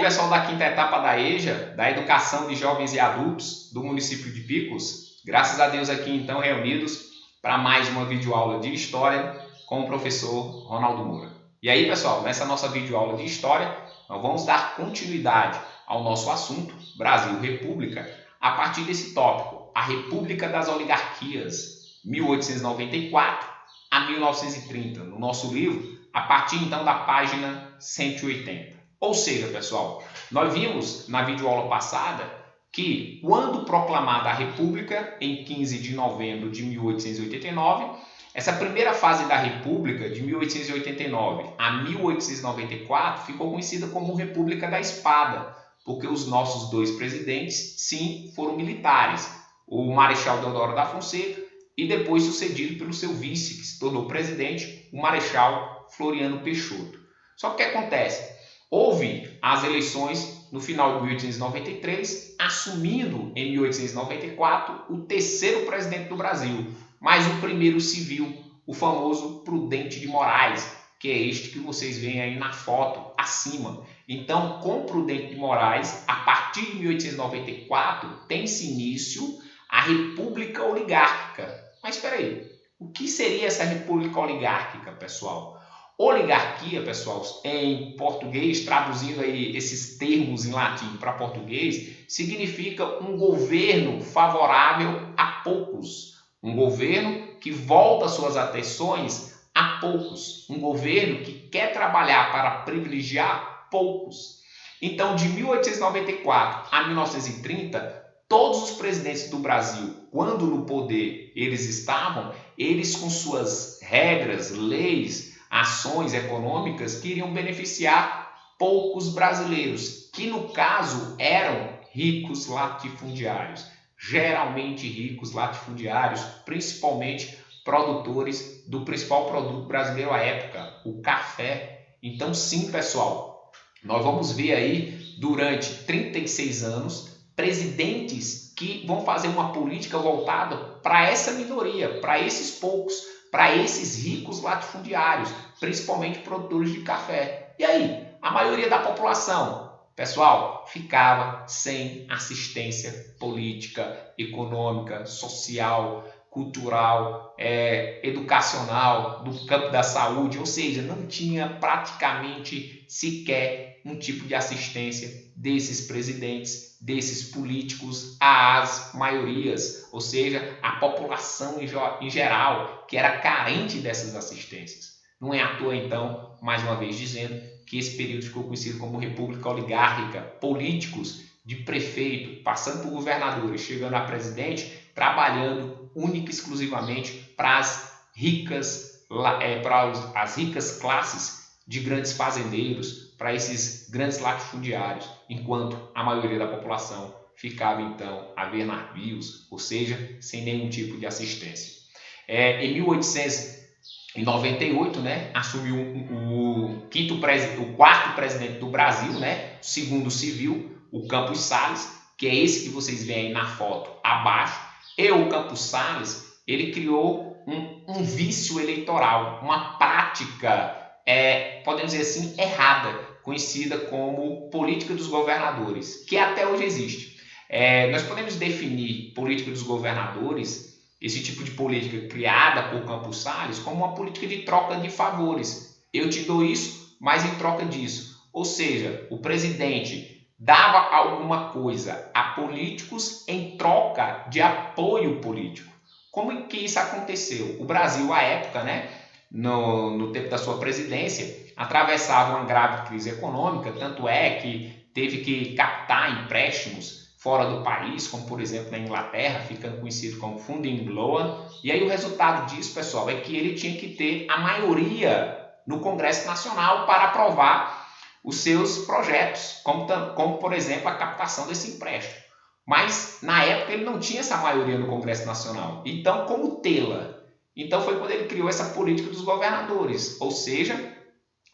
pessoal da quinta etapa da EJA, da Educação de Jovens e Adultos do município de Picos. Graças a Deus aqui então reunidos para mais uma videoaula de História com o professor Ronaldo Moura. E aí pessoal, nessa nossa videoaula de História, nós vamos dar continuidade ao nosso assunto Brasil República a partir desse tópico, a República das Oligarquias, 1894 a 1930, no nosso livro, a partir então da página 180. Ou seja, pessoal, nós vimos na videoaula passada que, quando proclamada a República, em 15 de novembro de 1889, essa primeira fase da República, de 1889 a 1894, ficou conhecida como República da Espada, porque os nossos dois presidentes, sim, foram militares, o Marechal Deodoro da Fonseca e depois sucedido pelo seu vice, que se tornou presidente, o Marechal Floriano Peixoto. Só que o que acontece? Houve as eleições no final de 1893, assumindo em 1894 o terceiro presidente do Brasil, mas o primeiro civil, o famoso Prudente de Moraes, que é este que vocês veem aí na foto acima. Então, com Prudente de Moraes, a partir de 1894, tem-se início a República Oligárquica. Mas espera aí, o que seria essa República Oligárquica, pessoal? Oligarquia, pessoal, em português, traduzindo aí esses termos em latim para português, significa um governo favorável a poucos. Um governo que volta suas atenções a poucos. Um governo que quer trabalhar para privilegiar poucos. Então, de 1894 a 1930, todos os presidentes do Brasil, quando no poder eles estavam, eles com suas regras, leis, ações econômicas que iriam beneficiar poucos brasileiros, que no caso eram ricos latifundiários, geralmente ricos latifundiários, principalmente produtores do principal produto brasileiro à época, o café. Então sim, pessoal, nós vamos ver aí durante 36 anos presidentes que vão fazer uma política voltada para essa minoria, para esses poucos, para esses ricos latifundiários, principalmente produtores de café. E aí, a maioria da população, pessoal, ficava sem assistência política, econômica, social, cultural, educacional, do campo da saúde, ou seja, não tinha praticamente sequer um tipo de assistência desses presidentes, desses políticos às maiorias, ou seja, a população em geral, que era carente dessas assistências. Não é à toa, então, mais uma vez dizendo, que esse período ficou conhecido como República Oligárquica, políticos de prefeito, passando por governadores, chegando a presidente, trabalhando única e exclusivamente para as ricas classes de grandes fazendeiros, para esses grandes latifundiários, enquanto a maioria da população ficava então a ver navios, ou seja, sem nenhum tipo de assistência. Em 1898, né, assumiu o quarto presidente do Brasil, né, segundo civil, o Campos Salles, que é esse que vocês veem aí na foto abaixo. E o Campos Salles, ele criou um vício eleitoral, uma prática, podemos dizer assim, errada, conhecida como política dos governadores, que até hoje existe. Nós podemos definir política dos governadores, esse tipo de política criada por Campos Salles, como uma política de troca de favores. Eu te dou isso, mas em troca disso. Ou seja, o presidente dava alguma coisa a políticos em troca de apoio político. Como que isso aconteceu? O Brasil, à época, né, no tempo da sua presidência, atravessava uma grave crise econômica, tanto é que teve que captar empréstimos fora do país, como por exemplo na Inglaterra, ficando conhecido como Funding Loan. E aí o resultado disso, pessoal, é que ele tinha que ter a maioria no Congresso Nacional para aprovar os seus projetos, como por exemplo a captação desse empréstimo. Mas na época ele não tinha essa maioria no Congresso Nacional. Então, como tê-la? Então foi quando ele criou essa política dos governadores, ou seja,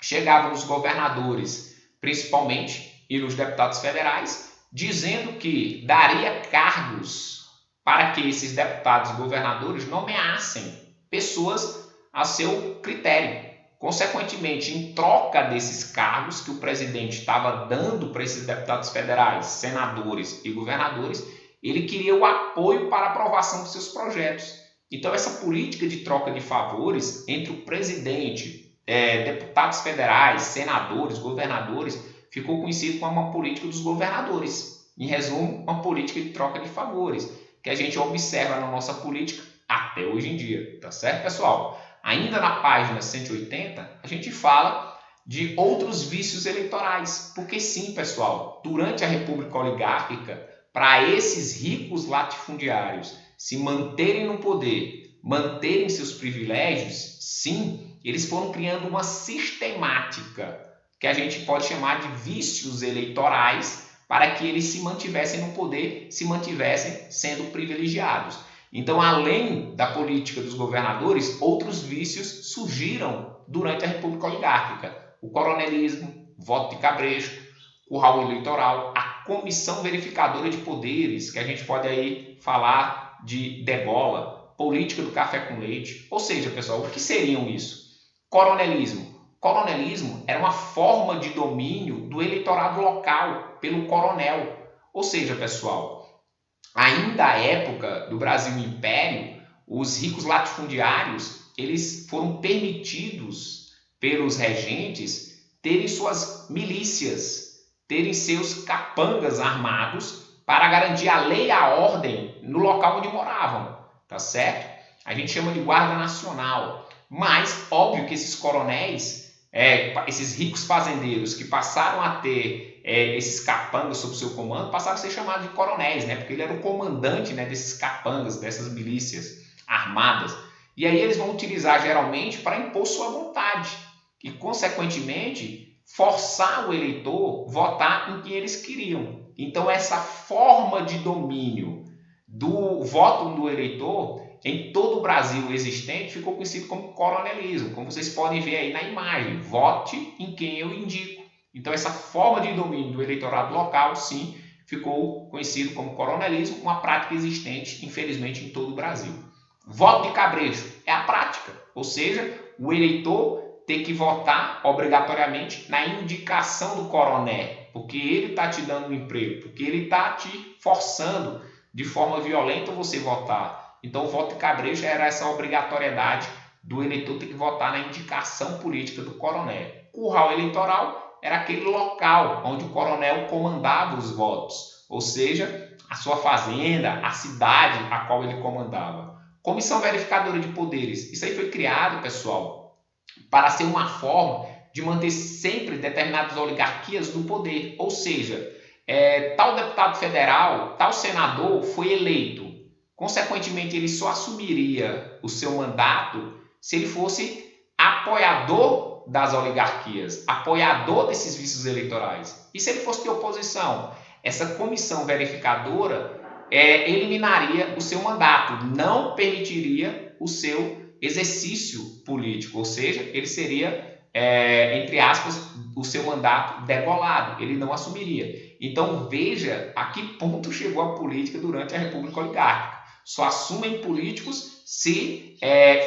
chegavam os governadores, principalmente, e os deputados federais, dizendo que daria cargos para que esses deputados e governadores nomeassem pessoas a seu critério, Consequentemente, em troca desses cargos que o presidente estava dando para esses deputados federais, senadores e governadores, ele queria o apoio para a aprovação dos seus projetos. Então, essa política de troca de favores entre o presidente, deputados federais, senadores, governadores, ficou conhecido como uma política dos governadores. Em resumo, uma política de troca de favores, que a gente observa na nossa política até hoje em dia. Tá certo, pessoal? Ainda na página 180, a gente fala de outros vícios eleitorais. Porque sim, pessoal, durante a República Oligárquica, para esses ricos latifundiários se manterem no poder, manterem seus privilégios, sim, eles foram criando uma sistemática que a gente pode chamar de vícios eleitorais para que eles se mantivessem no poder, se mantivessem sendo privilegiados. Então, além da política dos governadores, outros vícios surgiram durante a República Oligárquica. O coronelismo, voto de cabresto, curral eleitoral, a comissão verificadora de poderes, que a gente pode aí falar de degola, política do café com leite. Ou seja, pessoal, o que seriam isso? Coronelismo. Coronelismo era uma forma de domínio do eleitorado local pelo coronel. Ou seja, pessoal, ainda à época do Brasil Império, os ricos latifundiários eles foram permitidos pelos regentes terem suas milícias, terem seus capangas armados para garantir a lei e a ordem no local onde moravam, tá certo? A gente chama de guarda nacional, mas óbvio que esses coronéis, esses ricos fazendeiros que passaram a ter esses capangas sob seu comando, passaram a ser chamados de coronéis, né? Porque ele era o comandante, né, desses capangas, dessas milícias armadas. E aí eles vão utilizar geralmente para impor sua vontade e, consequentemente, forçar o eleitor a votar em quem eles queriam. Então, essa forma de domínio do voto do eleitor em todo o Brasil existente ficou conhecido como coronelismo, como vocês podem ver aí na imagem. Vote em quem eu indico. Então, essa forma de domínio do eleitorado local, sim, ficou conhecido como coronelismo, uma prática existente, infelizmente, em todo o Brasil. Voto de cabresto é a prática, ou seja, o eleitor ter que votar obrigatoriamente na indicação do coroné, porque ele está te dando um emprego, porque ele está te forçando de forma violenta você votar. Então, o voto de cabresto era essa obrigatoriedade do eleitor ter que votar na indicação política do coronel. Curral eleitoral era aquele local onde o coronel comandava os votos, ou seja, a sua fazenda, a cidade a qual ele comandava. Comissão verificadora de poderes. Isso aí foi criado, pessoal, para ser uma forma de manter sempre determinadas oligarquias no poder. Ou seja, tal deputado federal, tal senador foi eleito. Consequentemente, ele só assumiria o seu mandato se ele fosse apoiador das oligarquias, apoiador desses vícios eleitorais. E se ele fosse de oposição? Essa comissão verificadora eliminaria o seu mandato, não permitiria o seu exercício político, ou seja, ele seria, entre aspas, o seu mandato degolado, ele não assumiria. Então veja a que ponto chegou a política durante a República Oligárquica. Só assumem políticos se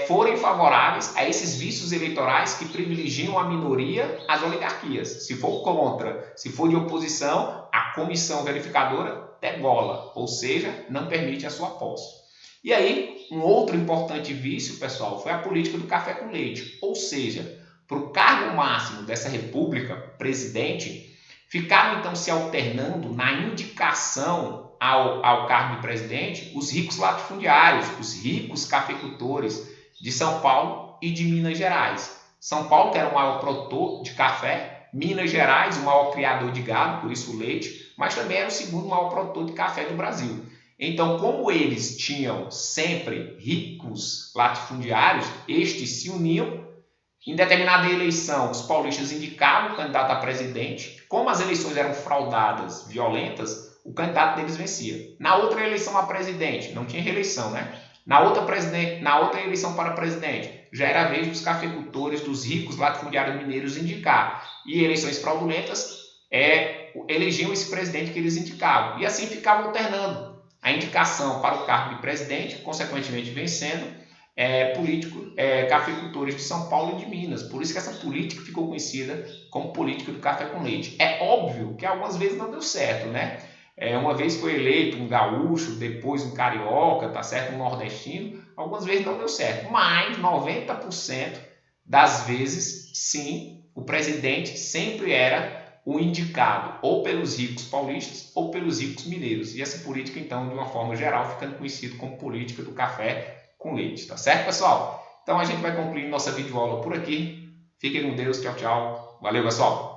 forem favoráveis a esses vícios eleitorais que privilegiam a minoria às oligarquias. Se for contra, se for de oposição, a comissão verificadora degola, ou seja, não permite a sua posse. E aí, um outro importante vício, pessoal, foi a política do café com leite. Ou seja, para o cargo máximo dessa república, presidente, ficaram então se alternando na indicação ao cargo de presidente os ricos latifundiários, os ricos cafeicultores de São Paulo e de Minas Gerais. São Paulo, que era o maior produtor de café, Minas Gerais, o maior criador de gado, por isso o leite, mas também era o segundo maior produtor de café do Brasil. Então, como eles tinham sempre ricos latifundiários, estes se uniam. Em determinada eleição, os paulistas indicavam o candidato a presidente. Como as eleições eram fraudadas, violentas, o candidato deles vencia. Na outra eleição a presidente, não tinha reeleição, né? Na outra eleição para presidente, já era a vez dos cafeicultores, dos ricos latifundiários mineiros indicar. E eleições fraudulentas elegiam esse presidente que eles indicavam. E assim ficava alternando a indicação para o cargo de presidente, consequentemente vencendo, cafeicultores de São Paulo e de Minas. Por isso que essa política ficou conhecida como política do café com leite. É óbvio que algumas vezes não deu certo, né? Uma vez foi eleito um gaúcho, depois um carioca, tá certo? Um nordestino. Algumas vezes não deu certo, mas 90% das vezes, sim, o presidente sempre era o indicado ou pelos ricos paulistas ou pelos ricos mineiros. E essa política, então, de uma forma geral, ficando conhecida como política do café com leite, tá certo, pessoal? Então a gente vai concluir nossa videoaula por aqui. Fiquem com Deus, tchau, tchau. Valeu, pessoal!